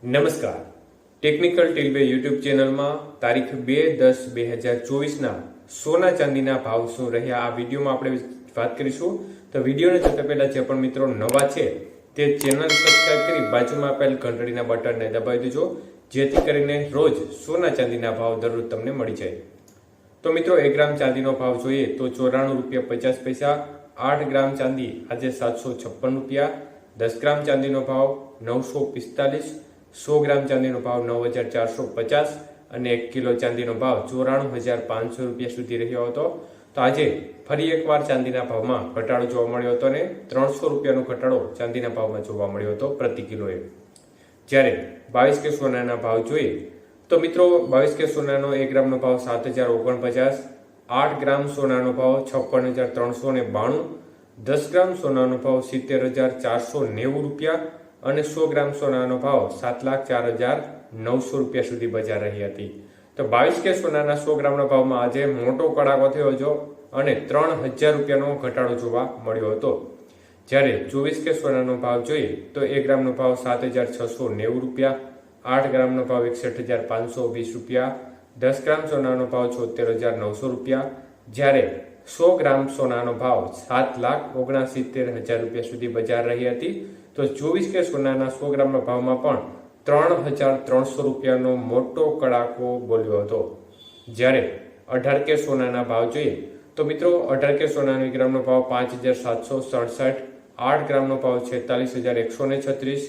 નમસ્કાર, technical ટીલવે YouTube ચેનલમાં તારીખ 2/10/2024ના સોના ચાંદીના ભાવ શું રહ્યા આ વિડીયોમાં આપણે વાત કરીશું. તો વિડીયોને જોતા પહેલા જે પણ મિત્રો નવા છે તે ચેનલ સબસ્ક્રાઇબ કરી બાજુમાં આપેલ ઘંટડીના બટનને દબાવી દેજો, જેથી કરીને રોજ સોના ચાંદીના ભાવ દરરોજ તમને મળી જાય. તો મિત્રો 1 ગ્રામ ચાંદીનો ભાવ જોઈએ તો ₹94.50, 8 ગ્રામ ચાંદી આજે ₹756, 10 ગ્રામ ચાંદીનો ભાવ ₹945, 100 ગ્રામ ચાંદીનો ભાવ ₹9,450 અને 1 કિલો ચાંદીનો ભાવ ₹94,500 સુધી રહ્યો હતો. તો આજે ફરી એકવાર ચાંદીના ભાવમાં ઘટાડો જોવા મળ્યો હતો અને ₹300નો ઘટાડો ચાંદીના ભાવમાં જોવા મળ્યો હતો પ્રતિ કિલોએ. જ્યારે 22 કે સોનાના ભાવ જોઈએ તો મિત્રો 22 કે સોનાનો 1 ગ્રામનો ભાવ ₹7,049, 8 ગ્રામ સોનાનો ભાવ ₹56,392, 10 ગ્રામ સોનાનો ભાવ ₹70,490 અને 100 ગ્રામ સોનાનો ભાવ ₹7,04,900 સુધી બજાર રહી હતી. તો 22 કે સોનાના 100 ગ્રામના ભાવમાં આજે મોટો કડાકો થયો હતો અને ₹3,000નો ઘટાડો જોવા મળ્યો હતો. જ્યારે 24 કે સોનાનો ભાવ જોઈએ તો 1 ગ્રામનો ભાવ ₹7,690, 8 ગ્રામનો ભાવ ₹61,520, 10 ગ્રામ સોનાનો ભાવ ₹76,900, જ્યારે 100 ગ્રામ સોનાનો ભાવ ₹7,79,000 સુધી બજાર રહી હતી. તો 24 કે સોનાના 100 ગ્રામના ભાવમાં પણ ₹3,300નો મોટો કડાકો બોલ્યો હતો. જ્યારે 18 કે સોનાના ભાવ જોઈએ તો મિત્રો 18 કે સોનાનો 1 ગ્રામનો ભાવ ₹5,767, 8 ગ્રામનો ભાવ ₹46,136,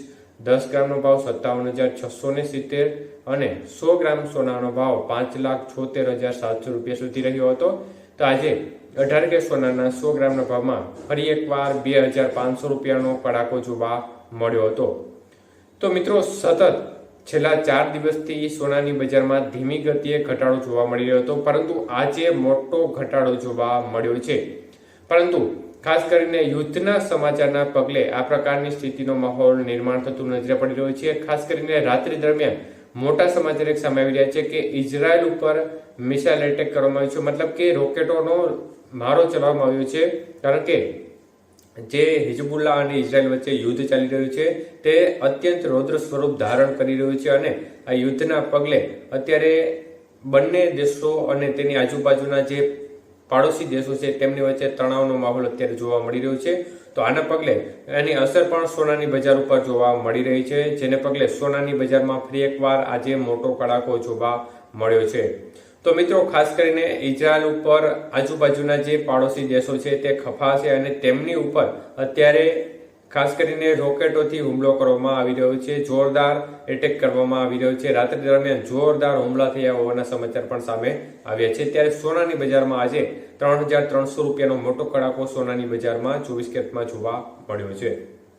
10 ગ્રામનો ભાવ ₹57,670 અને 100 ગ્રામ સોનાનો ભાવ ₹5,76,700 સુધી રહ્યો હતો. તો આજે 18 કે સોનાના 100 ગ્રામના ભાવમાં ફરી એકવાર ₹2,500નો કડાકો જોવા મળ્યો હતો. તો મિત્રો સતત છેલ્લા 4 દિવસથી સોનાની બજારમાં ધીમી ગતિએ ઘટાડો જોવા મળી રહ્યો હતો, પરંતુ આજે મોટો ઘટાડો જોવા મળ્યો છે. પરંતુ ખાસ કરીને યુદ્ધના સમાચારના પગલે આ પ્રકારની સ્થિતિનો માહોલ નિર્માણ થતું નજરે પડી રહ્યો છે. ખાસ કરીને રાત્રિ દરમિયાન મોટા સમાચાર એક સામે આવી રહ્યા છે કે ઇઝરાયલ ઉપર મિસાઇલ એટેક કરવામાં આવ્યો છે, મતલબ કે રોકેટોનો મારો ચલાવવામાં આવ્યો છે. કારણ કે જે હિઝબુલ્લા અને ઇઝરાયલ વચ્ચે યુદ્ધ ચાલી રહ્યું છે તે અત્યંત રૌદ્ર સ્વરૂપ ધારણ કરી રહ્યું છે અને આ યુદ્ધના પગલે અત્યારે બંને દેશો અને તેની આજુબાજુના જે પાડોશી દેશો છે તેમની વચ્ચે તણાવનો માહોલ અત્યારે જોવા મળી રહ્યો છે. તો આના પગલે એની અસર પણ સોનાની બજાર ઉપર જોવા મળી રહી છે, જેને પગલે સોનાની બજારમાં ફરી એકવાર આજે મોટો કડાકો જોવા મળ્યો છે. તો મિત્રો ખાસ કરીને ઇઝરાયલ ઉપર આજુબાજુના જે પાડોશી દેશો છે તે ખફા છે અને તેમની ઉપર અત્યારે ખાસ કરીને રોકેટોથી હુમલો કરવામાં આવી રહ્યો છે, જોરદાર એટેક કરવામાં આવી રહ્યો છે. રાત્રિ દરમિયાન જોરદાર હુમલા થયા હોવાના સમાચાર પણ સામે આવ્યા છે. ત્યારે સોનાની બજારમાં આજે ₹3,300નો મોટો કડાકો સોનાની બજારમાં 24 કેરેટમાં જોવા મળ્યો છે.